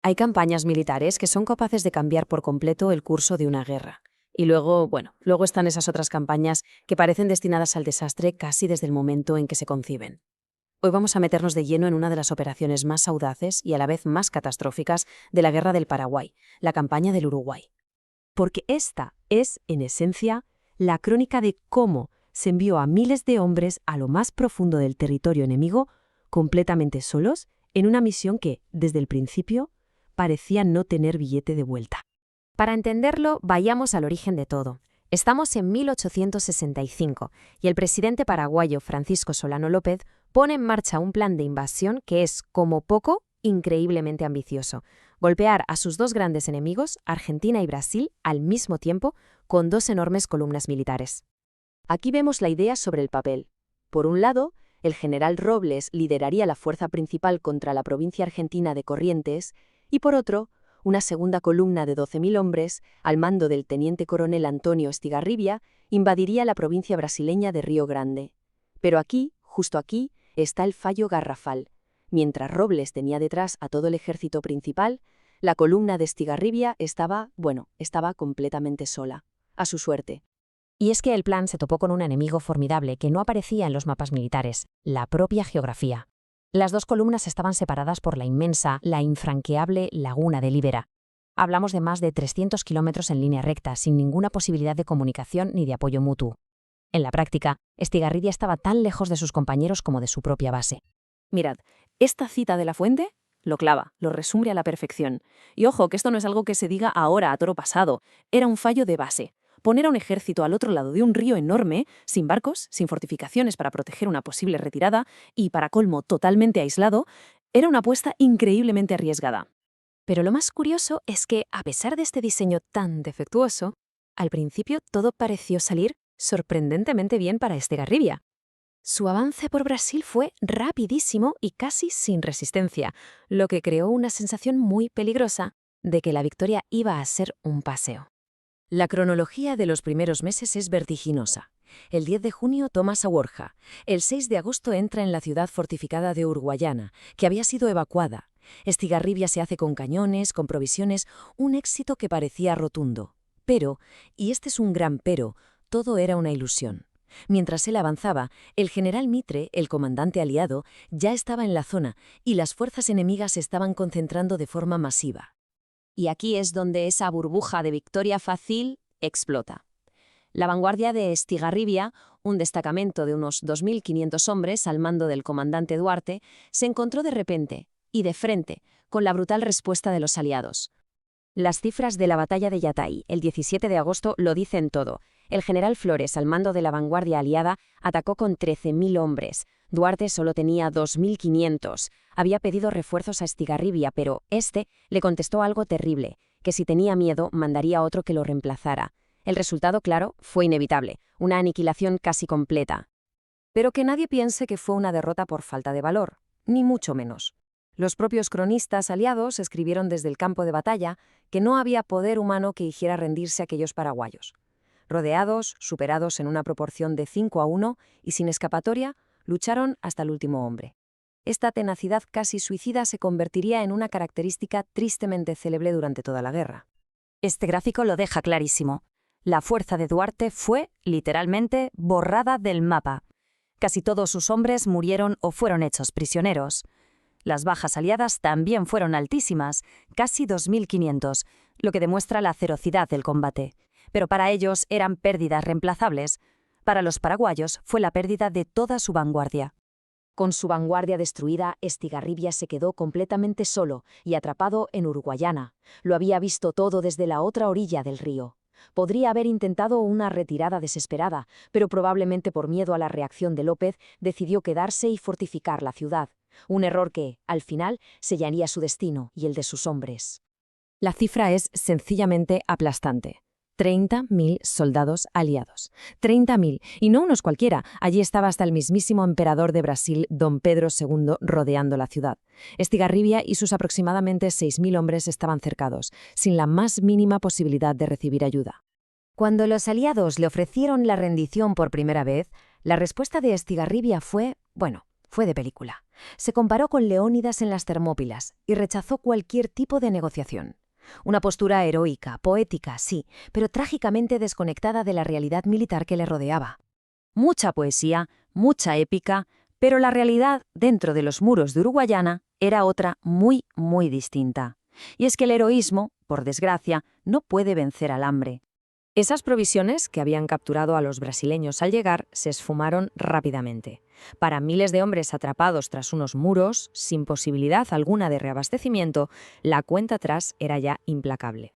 Hay campañas militares que son capaces de cambiar por completo el curso de una guerra. Y luego están esas otras campañas que parecen destinadas al desastre casi desde el momento en que se conciben. Hoy vamos a meternos de lleno en una de las operaciones más audaces y a la vez más catastróficas de la Guerra del Paraguay, la campaña del Uruguay. Porque esta es, en esencia, la crónica de cómo se envió a miles de hombres a lo más profundo del territorio enemigo, completamente solos, en una misión que, desde el principio, parecía no tener billete de vuelta. Para entenderlo, vayamos al origen de todo. Estamos en 1865 y el presidente paraguayo Francisco Solano López pone en marcha un plan de invasión que es, como poco, increíblemente ambicioso. Golpear a sus dos grandes enemigos, Argentina y Brasil, al mismo tiempo, con dos enormes columnas militares. Aquí vemos la idea sobre el papel. Por un lado, el general Robles lideraría la fuerza principal contra la provincia argentina de Corrientes y, por otro, una segunda columna de 12.000 hombres, al mando del teniente coronel Antonio Estigarribia, invadiría la provincia brasileña de Río Grande. Pero aquí, justo aquí, está el fallo garrafal. Mientras Robles tenía detrás a todo el ejército principal, la columna de Estigarribia estaba completamente sola. A su suerte. Y es que el plan se topó con un enemigo formidable que no aparecía en los mapas militares, la propia geografía. Las dos columnas estaban separadas por la inmensa, la infranqueable laguna de Libera. Hablamos de más de 300 kilómetros en línea recta, sin ninguna posibilidad de comunicación ni de apoyo mutuo. En la práctica, Estigarribia estaba tan lejos de sus compañeros como de su propia base. Mirad, esta cita de la fuente lo clava, lo resume a la perfección. Y ojo, que esto no es algo que se diga ahora a toro pasado, era un fallo de base. Poner a un ejército al otro lado de un río enorme, sin barcos, sin fortificaciones para proteger una posible retirada y, para colmo, totalmente aislado, era una apuesta increíblemente arriesgada. Pero lo más curioso es que, a pesar de este diseño tan defectuoso, al principio todo pareció salir sorprendentemente bien para Estigarribia. Su avance por Brasil fue rapidísimo y casi sin resistencia, lo que creó una sensación muy peligrosa de que la victoria iba a ser un paseo. La cronología de los primeros meses es vertiginosa. El 10 de junio toma Saguorja. El 6 de agosto entra en la ciudad fortificada de Uruguayana, que había sido evacuada. Estigarribia se hace con cañones, con provisiones, un éxito que parecía rotundo. Pero, y este es un gran pero, todo era una ilusión. Mientras él avanzaba, el general Mitre, el comandante aliado, ya estaba en la zona y las fuerzas enemigas se estaban concentrando de forma masiva. Y aquí es donde esa burbuja de victoria fácil explota. La vanguardia de Estigarribia, un destacamento de unos 2.500 hombres al mando del comandante Duarte, se encontró de repente, y de frente, con la brutal respuesta de los aliados. Las cifras de la batalla de Yatay, el 17 de agosto, lo dicen todo. El general Flores, al mando de la vanguardia aliada, atacó con 13.000 hombres. Duarte solo tenía 2.500. Había pedido refuerzos a Estigarribia, pero este le contestó algo terrible, que si tenía miedo mandaría a otro que lo reemplazara. El resultado, claro, fue inevitable, una aniquilación casi completa. Pero que nadie piense que fue una derrota por falta de valor, ni mucho menos. Los propios cronistas aliados escribieron desde el campo de batalla que no había poder humano que hiciera rendirse a aquellos paraguayos. Rodeados, superados en una proporción de 5-1 y sin escapatoria, lucharon hasta el último hombre. Esta tenacidad casi suicida se convertiría en una característica tristemente célebre durante toda la guerra. Este gráfico lo deja clarísimo. La fuerza de Duarte fue, literalmente, borrada del mapa. Casi todos sus hombres murieron o fueron hechos prisioneros. Las bajas aliadas también fueron altísimas, casi 2.500, lo que demuestra la ferocidad del combate. Pero para ellos eran pérdidas reemplazables. Para los paraguayos fue la pérdida de toda su vanguardia. Con su vanguardia destruida, Estigarribia se quedó completamente solo y atrapado en Uruguayana. Lo había visto todo desde la otra orilla del río. Podría haber intentado una retirada desesperada, pero probablemente por miedo a la reacción de López decidió quedarse y fortificar la ciudad. Un error que, al final, sellaría su destino y el de sus hombres. La cifra es sencillamente aplastante. 30.000 soldados aliados. 30.000, y no unos cualquiera. Allí estaba hasta el mismísimo emperador de Brasil, don Pedro II, rodeando la ciudad. Estigarribia y sus aproximadamente 6.000 hombres estaban cercados, sin la más mínima posibilidad de recibir ayuda. Cuando los aliados le ofrecieron la rendición por primera vez, la respuesta de Estigarribia fue de película. Se comparó con Leónidas en las Termópilas y rechazó cualquier tipo de negociación. Una postura heroica, poética, sí, pero trágicamente desconectada de la realidad militar que le rodeaba. Mucha poesía, mucha épica, pero la realidad dentro de los muros de Uruguayana era otra muy, muy distinta. Y es que el heroísmo, por desgracia, no puede vencer al hambre. Esas provisiones, que habían capturado a los brasileños al llegar, se esfumaron rápidamente. Para miles de hombres atrapados tras unos muros, sin posibilidad alguna de reabastecimiento, la cuenta atrás era ya implacable.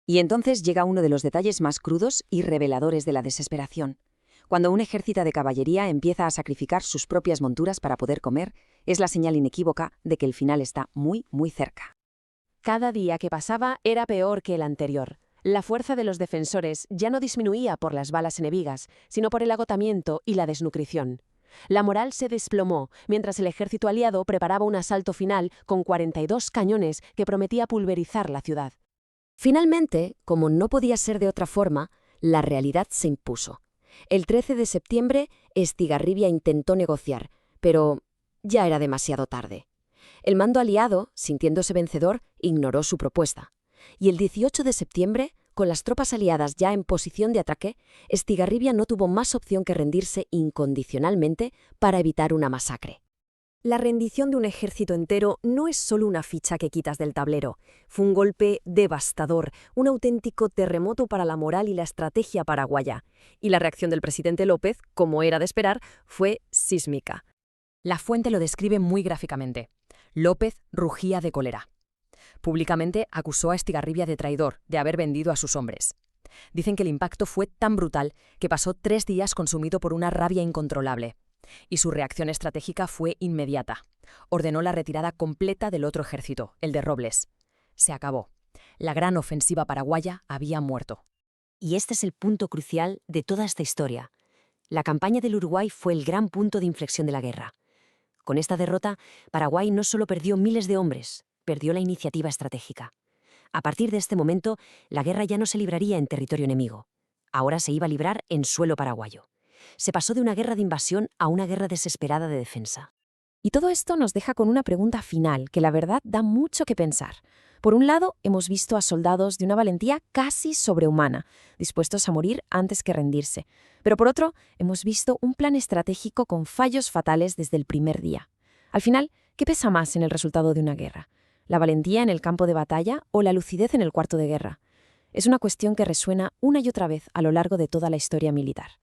Y entonces llega uno de los detalles más crudos y reveladores de la desesperación. Cuando un ejército de caballería empieza a sacrificar sus propias monturas para poder comer, es la señal inequívoca de que el final está muy, muy cerca. Cada día que pasaba era peor que el anterior. La fuerza de los defensores ya no disminuía por las balas enemigas, sino por el agotamiento y la desnutrición. La moral se desplomó mientras el ejército aliado preparaba un asalto final con 42 cañones que prometía pulverizar la ciudad. Finalmente, como no podía ser de otra forma, la realidad se impuso. El 13 de septiembre, Estigarribia intentó negociar, pero ya era demasiado tarde. El mando aliado, sintiéndose vencedor, ignoró su propuesta. Y el 18 de septiembre, con las tropas aliadas ya en posición de ataque, Estigarribia no tuvo más opción que rendirse incondicionalmente para evitar una masacre. La rendición de un ejército entero no es solo una ficha que quitas del tablero. Fue un golpe devastador, un auténtico terremoto para la moral y la estrategia paraguaya. Y la reacción del presidente López, como era de esperar, fue sísmica. La fuente lo describe muy gráficamente. López rugía de cólera. Públicamente acusó a Estigarribia de traidor, de haber vendido a sus hombres. Dicen que el impacto fue tan brutal que pasó 3 días consumido por una rabia incontrolable. Y su reacción estratégica fue inmediata. Ordenó la retirada completa del otro ejército, el de Robles. Se acabó. La gran ofensiva paraguaya había muerto. Y este es el punto crucial de toda esta historia. La campaña del Uruguay fue el gran punto de inflexión de la guerra. Con esta derrota, Paraguay no solo perdió miles de hombres, perdió la iniciativa estratégica. A partir de este momento, la guerra ya no se libraría en territorio enemigo. Ahora se iba a librar en suelo paraguayo. Se pasó de una guerra de invasión a una guerra desesperada de defensa. Y todo esto nos deja con una pregunta final que la verdad da mucho que pensar. Por un lado, hemos visto a soldados de una valentía casi sobrehumana, dispuestos a morir antes que rendirse. Pero por otro, hemos visto un plan estratégico con fallos fatales desde el primer día. Al final, ¿qué pesa más en el resultado de una guerra? ¿La valentía en el campo de batalla o la lucidez en el cuarto de guerra? Es una cuestión que resuena una y otra vez a lo largo de toda la historia militar.